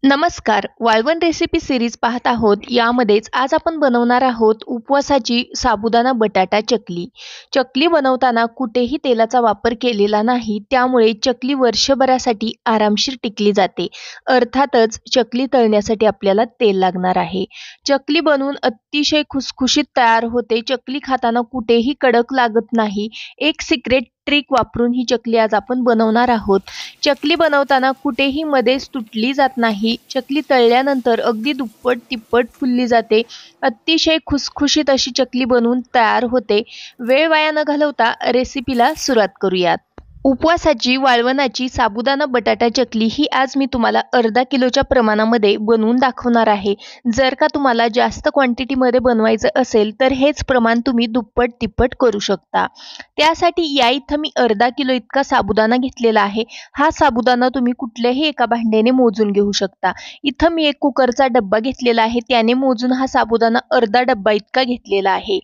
नमस्कार, वाळवण recipe series पाहत आहोत. यामध्येच आज आपण बनवणार आहोत उपवासाची साबुदाणा बटाटा चकली. चकली बनवताना कुठेही तेलाचा वापर केलेला नाही, त्यामुळे चकली वर्षभरासाठी आरामशीर टिकली जाते. अर्थातच चकली तळण्यासाठी आपल्याला तेल लागणार आहे. चकली बनवून अतिशय खुसखुशीत तयार होते. चकली खाताना कुठेही कडक लागत नाही. एक सिक्रेट ट्रिक वापरून ही चकली आज आपण बनवणार आहोत. चकली बनवताना कुठेही मध्येच तुटली जात नाही. चकली तळल्यानंतर अगदी दुप्पट तिप्पट फुलली जाते. अतिशय खुसखुशीत अशी चकली बनवून तयार होते. वेळ वाया न घालवता रेसिपीला सुरुवात करूयात. उपवासाची वाळवणाची साबुदाणा बटाटा चकली ही आज मी तुम्हाला अर्धा किलोच्या प्रमाणामध्ये बनवून दाखवणार आहे. जर का तुम्हाला जास्त क्वांटिटीमध्ये बनवायचं असेल तर हेच प्रमाण तुम्ही दुप्पट तिप्पट करू शकता. त्यासाठी या इथं मी अर्धा किलो इतका साबुदाणा घेतलेला आहे. हा साबुदाणा तुम्ही कुठल्याही एका भांड्याने मोजून घेऊ शकता. इथं मी एक कुकरचा डब्बा घेतलेला आहे, त्याने मोजून हा साबुदाणा अर्धा डब्बा इतका घेतलेला आहे.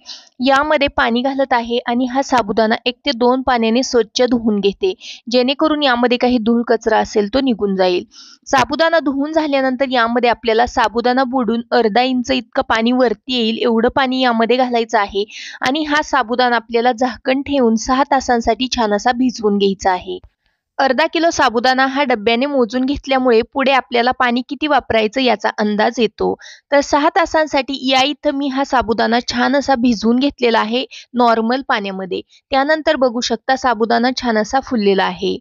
यामध्ये पाणी घालत आहे आणि हा साबुदाणा 1 ते 2 पाण्याने स्वच्छ धुवून घेते, जेणेकरून यामध्ये काही धूळ कचरा असेल तो निघून जाईल. साबुदाणा धुवून झाल्यानंतर यामध्ये आपल्याला साबुदाणा बुडून अर्धा इंच इतकं पाणी वरती येईल एवढं पाणी यामध्ये घालायचं आहे आणि हा साबुदाणा आपल्याला झाकण ठेवून 6 तासांसाठी छान असा भिजवून घ्यायचा आहे. अर्धा किलो साबुदाणा हा डब्याने मोजून घेतल्यामुळे पुढे आपल्याला पाणी किती वापरायचं याचा अंदाज येतो. तर 6 तासांसाठी या इथं मी हा साबुदाणा छान असा भिजवून घेतलेला आहे नॉर्मल पाण्यामध्ये. त्यानंतर बघू शकता साबुदाणा छान असा फुललेला आहे.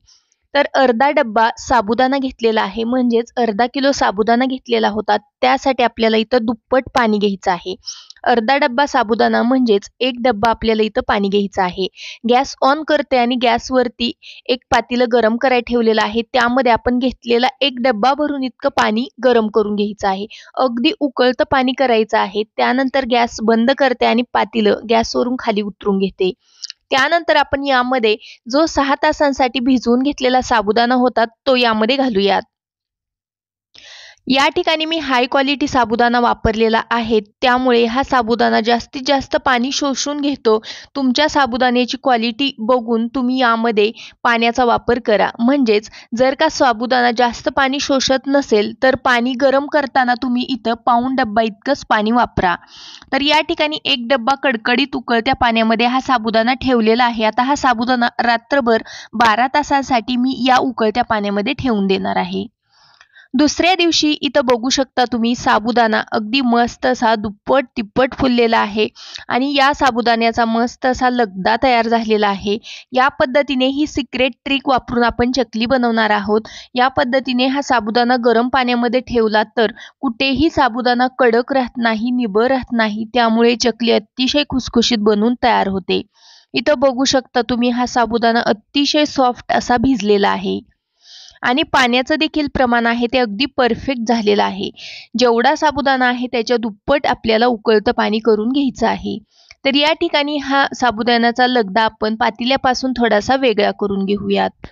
तर अर्धा डब्बा साबुदाणा घेतलेला आहे, म्हणजेच अर्धा किलो साबुदाणा घेतलेला होता, त्यासाठी आपल्याला इथं दुप्पट पाणी घ्यायचं आहे. अर्धा डब्बा साबुदाणा म्हणजेच 1 डब्बा आपल्याला इथं पाणी घ्यायचं आहे. गॅस ऑन करते आणि गॅसवरती एक पातेलं गरम करायला ठेवलेलं आहे. त्यामध्ये आपण घेतलेला 1 डब्बा भरून इतकं पाणी गरम करून घ्यायचं आहे. अगदी उकळतं पाणी करायचं आहे. त्यानंतर गॅस बंद करते आणि पातेलं गॅसवरून खाली उतरून घेते. त्यानंतर आपण यामध्ये जो 6 तासांसाठी भिजवून घेतलेला साबुदाणा होता तो यामध्ये घालूयात. या ठिकाणी मी हाय क्वालिटी साबुदाणा वापरलेला आहे, त्यामुळे हा साबुदाणा जास्तीत जास्त पाणी शोषून घेतो. तुमच्या साबुदाण्याची क्वालिटी बघून तुम्ही यामध्ये पाण्याचा वापर करा. म्हणजेच जर का साबुदाणा जास्त पाणी शोषत नसेल तर पाणी गरम करताना तुम्ही इथं पाऊण डब्बा इतकंच पाणी वापरा. तर या ठिकाणी 1 डब्बा कडकडीत उकळत्या पाण्यामध्ये हा साबुदाणा ठेवलेला आहे. आता हा साबुदाणा रात्रभर 12 तासांसाठी मी या उकळत्या पाण्यामध्ये ठेवून देणार आहे. दुसऱ्या दिवशी इथं बघू शकता तुम्ही साबुदाणा अगदी मस्त असा दुप्पट तिप्पट फुललेला आहे आणि या साबुदाण्याचा मस्त असा लगदा तयार झालेला आहे. या पद्धतीने ही सिक्रेट ट्रिक वापरून आपण चकली बनवणार आहोत. या पद्धतीने हा साबुदाणा गरम पाण्यामध्ये ठेवला तर कुठेही साबुदाणा कडक राहत नाही, निबर राहत नाही. त्यामुळे चकली अतिशय खुसखुशीत बनून तयार होते. इथं बघू शकता तुम्ही हा साबुदाणा अतिशय सॉफ्ट असा भिजलेला आहे आणि पाण्याचं देखील प्रमाण आहे ते अगदी परफेक्ट झालेलं आहे. जेवढा साबुदाणा आहे त्याच्या दुप्पट आपल्याला उकळतं पाणी करून घ्यायचं आहे. तर या ठिकाणी हा साबुदाण्याचा लगदा आपण पातेल्यापासून थोडासा वेगळा करून घेऊयात.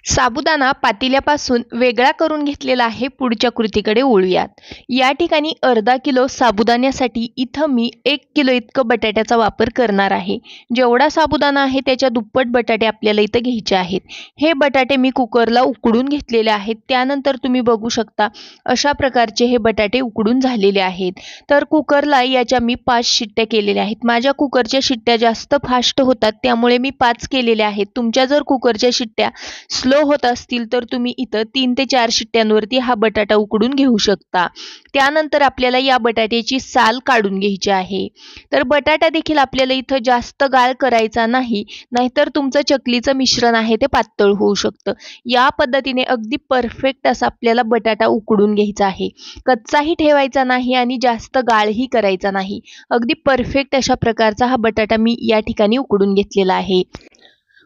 साबुदाणा पातेल्यापासून वेगळा करून घेतलेला आहे. पुढच्या कृतीकडे वळूयात. या ठिकाणी अर्धा किलो साबुदाण्यासाठी इथं मी 1 किलो इतकं बटाट्याचा वापर करणार आहे. जेवढा साबुदाणा आहे त्याच्या दुप्पट बटाटे आपल्याला इथं घ्यायचे आहेत. हे बटाटे मी कुकरला उकडून घेतलेले आहेत. त्यानंतर तुम्ही बघू शकता अशा प्रकारचे हे बटाटे उकडून झालेले आहेत. तर कुकरला याच्या मी 5 शिट्ट्या केलेल्या आहेत. माझ्या कुकरच्या शिट्ट्या जास्त फास्ट होतात, त्यामुळे मी 5 केलेल्या आहेत. तुमच्या जर कुकरच्या शिट्ट्या स्लो होत असतील तर तुम्ही इथं 3 ते 4 शिट्ट्यांवरती हा बटाटा उकडून घेऊ शकता. त्यानंतर आपल्याला या बटाट्याची साल काढून घ्यायची आहे. तर बटाटा देखील आपल्याला इथं जास्त गाळ करायचा नाही, नाहीतर तुमचं चकलीचं मिश्रण आहे ते पातळ होऊ शकतं. या पद्धतीने अगदी परफेक्ट असा आपल्याला बटाटा उकडून घ्यायचा आहे. कच्चाही ठेवायचा नाही आणि जास्त गाळही करायचा नाही. अगदी परफेक्ट अशा प्रकारचा हा बटाटा मी या ठिकाणी उकडून घेतलेला आहे.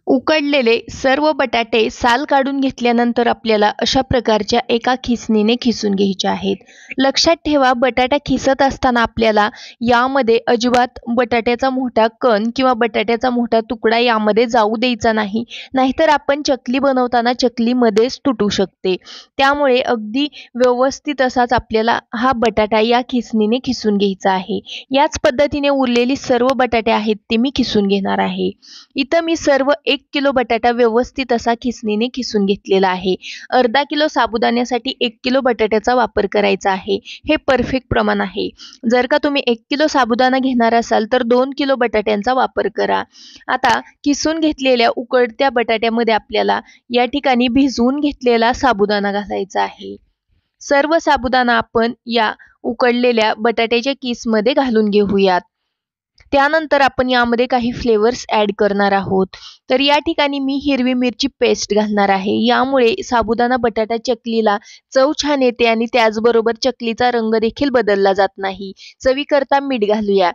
उकडलेले सर्व बटाटे साल काढून घेतल्यानंतर आपल्याला अशा प्रकारच्या एका खिसणीने खिसून घ्यायचे आहेत. लक्षात ठेवा, बटाटा खिसत असताना आपल्याला यामध्ये अजिबात बटाट्याचा मोठा कण किंवा बटाट्याचा मोठा तुकडा यामध्ये जाऊ द्यायचा नाही, नाहीतर आपण चकली बनवताना चकलीमध्येच तुटू शकते. त्यामुळे अगदी व्यवस्थित असाच आपल्याला हा बटाटा या खिसणीने खिसून घ्यायचा आहे. याच पद्धतीने उरलेली सर्व बटाटे आहेत ते मी खिसून घेणार आहे. इथं मी सर्व 1 1 किलो बटाटा व्यवस्थित असा खिसणीने खिसून घेतलेला आहे. अर्धा किलो साबुदाण्यासाठी 1 किलो बटाट्याचा वापर करायचा आहे. हे परफेक्ट प्रमाण आहे. जर का तुम्ही 1 किलो साबुदाणा घेणार असाल तर 2 किलो बटाट्यांचा वापर करा. आता किसून घेतलेल्या उकळत्या बटाट्यामध्ये आपल्याला या ठिकाणी भिजवून घेतलेला साबुदाणा घालायचा आहे. सर्व साबुदाणा आपण या उकडलेल्या बटाट्याच्या किसमध्ये घालून घेऊयात. त्यानंतर आपण यामध्ये काही फ्लेवर्स ॲड करणार आहोत. तर या ठिकाणी मी हिरवी मिरची पेस्ट घालणार आहे. यामुळे साबुदाणा बटाटा चकलीला चव छान येते आणि त्याचबरोबर चकलीचा रंग देखील बदलला जात नाही. चवीकरता मीठ घालूया.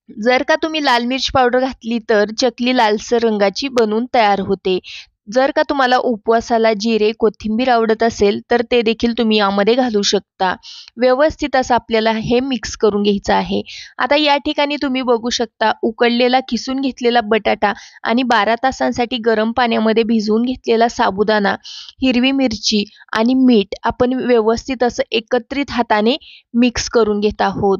जर का तुम्ही लाल मिर्च पावडर घातली तर चकली लालसर रंगाची बनून तयार होते. जर का तुम्हाला उपवासाला जिरे, कोथिंबीर आवडत असेल तर ते देखील तुम्ही यामध्ये घालू शकता. व्यवस्थित असं आपल्याला हे मिक्स करून घ्यायचं आहे. आता या ठिकाणी तुम्ही बघू शकता उकडलेला किसून घेतलेला बटाटा आणि 12 तासांसाठी गरम पाण्यामध्ये भिजवून घेतलेला साबुदाणा, हिरवी मिरची आणि मीठ आपण व्यवस्थित असं एकत्रित हाताने मिक्स करून घेत आहोत.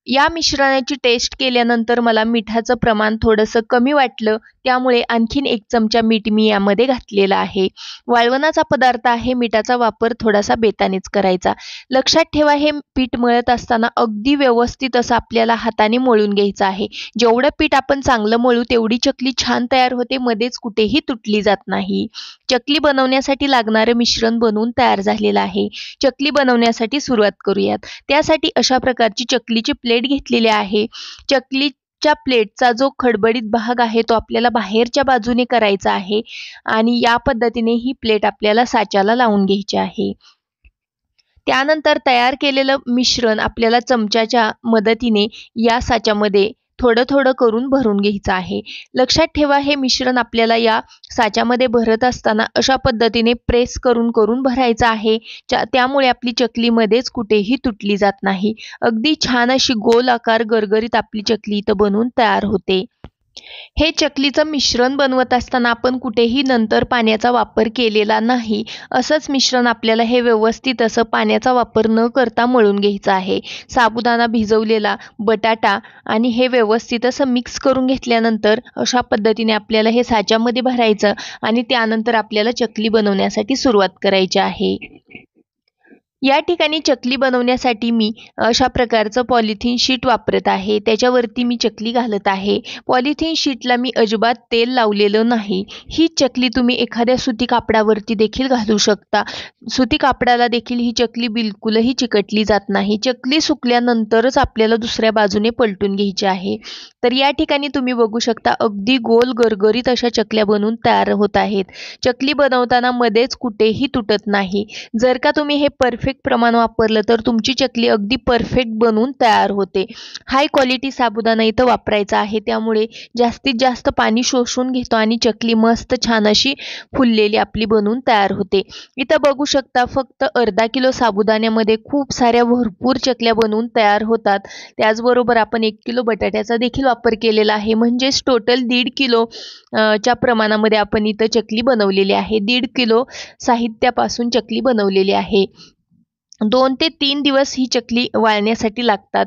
या मिश्रणाची टेस्ट केल्यानंतर मला मिठाचं प्रमाण थोडंसं कमी वाटलं, त्यामुळे आणखीन 1 चमचा मीठ मी यामध्ये घातलेला आहे. वाळवणाचा पदार्थ आहे, मिठाचा वापर थोडासा बेतानेच करायचा. लक्षात ठेवा हे पीठ मळत असताना अगदी व्यवस्थित असं आपल्याला हाताने मळून घ्यायचं आहे. जेवढं पीठ आपण चांगलं मळू तेवढी चकली छान तयार होते, मध्येच कुठेही तुटली जात नाही. चकली बनवण्यासाठी लागणारं मिश्रण बनवून तयार झालेलं आहे. चकली बनवण्यासाठी सुरुवात करूयात. त्यासाठी अशा प्रकारची चकलीची प्लेट घेतलेली आहे. चकलीच्या प्लेटचा जो खडबडीत भाग आहे तो आपल्याला बाहेरच्या बाजूने करायचा आहे आणि या पद्धतीने ही प्लेट आपल्याला साच्याला लावून घ्यायची आहे. त्यानंतर तयार केलेलं मिश्रण आपल्याला चमच्याच्या मदतीने या साच्यामध्ये थोडं थोडं करून भरून घ्यायचं आहे. लक्षात ठेवा हे मिश्रण आपल्याला या साच्यामध्ये भरत असताना अशा पद्धतीने प्रेस करून करून भरायचं आहे. त्यामुळे आपली चकलीमध्येच कुठेही तुटली जात नाही. अगदी छान अशी गोल आकार गरगरीत आपली चकली इथं बनवून तयार होते. हे चकलीचं मिश्रण बनवत असताना आपण कुठेही नंतर पाण्याचा वापर केलेला नाही. असंच मिश्रण आपल्याला हे व्यवस्थित असं पाण्याचा वापर न करता मळून घ्यायचं आहे. साबुदाणा भिजवलेला बटाटा आणि हे व्यवस्थित असं मिक्स करून घेतल्यानंतर अशा पद्धतीने आपल्याला हे साच्यामध्ये भरायचं आणि त्यानंतर आपल्याला चकली बनवण्यासाठी सुरुवात करायची आहे. या ठिकाणी चकली बनवण्यासाठी मी अशा प्रकारचं पॉलिथिन शीट वापरत आहे. त्याच्यावरती मी चकली घालत आहे. पॉलिथिन शीटला मी अजिबात तेल लावलेलं नाही. ही चकली तुम्ही एखाद्या सुती कापडावरती देखील घालू शकता. सुती कापडाला देखील ही चकली बिलकुलही चिकटली जात नाही. चकली सुकल्यानंतरच आपल्याला दुसऱ्या बाजूने पलटून घ्यायची आहे. तर या ठिकाणी तुम्ही बघू शकता अगदी गोल गरगरीत अशा चकल्या बनवून तयार होत आहेत. चकली बनवताना मध्येच कुठेही तुटत नाही. जर का तुम्ही हे परफेक्ट प्रमाण वापरलं तर तुमची चकली अगदी परफेक्ट बनवून तयार होते. हाय क्वालिटी साबुदाणा इथं वापरायचा आहे, त्यामुळे जास्तीत जास्त पाणी शोषून घेतो आणि चकली मस्त छान अशी फुललेली आपली बनवून तयार होते. इथं बघू शकता फक्त अर्धा किलो साबुदाण्यामध्ये खूप साऱ्या भरपूर चकल्या बनवून तयार होतात. त्याचबरोबर आपण 1 किलो बटाट्याचा देखील वापर केलेला आहे. म्हणजेच टोटल 1.5 किलो च्या प्रमाणामध्ये आपण इथं चकली बनवलेली आहे. 1.5 किलो साहित्यापासून चकली बनवलेली आहे. 2 ते 3 दिवस ही चकली वाळण्यासाठी लागतात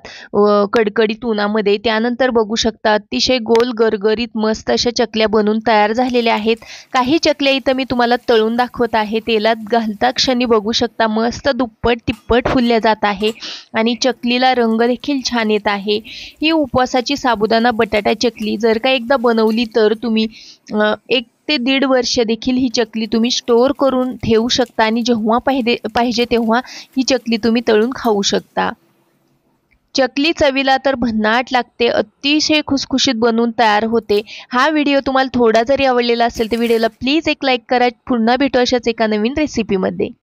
कडकडीत उन्हामध्ये. त्यानंतर बघू शकता अतिशय गोल गरगरीत मस्त अशा चकल्या बनवून तयार झालेल्या आहेत. काही चकल्या इथं मी तुम्हाला तळून दाखवत आहे. तेलात घालता क्षणी बघू शकता मस्त दुप्पट तिप्पट फुलल्या जात आहे आणि चकलीला रंग देखील छान येत आहे. ही उपवासाची साबुदाणा बटाटा चकली जर का एकदा बनवली तर तुम्ही 1 ते 1.5 वर्ष देखील ही चकली तुम्ही स्टोअर करून ठेवू शकता आणि जेव्हा पाहिजे तेव्हा ही चकली तुम्ही तळून खाऊ शकता. चकली चवीला तर भन्नाट लागते, अतिशय खुसखुशीत बनवून तयार होते. हा व्हिडिओ तुम्हाला थोडा जरी आवडलेला असेल तर व्हिडिओला प्लीज एक लाईक करा. पुन्हा भेटू अशाच एका नवीन रेसिपीमध्ये.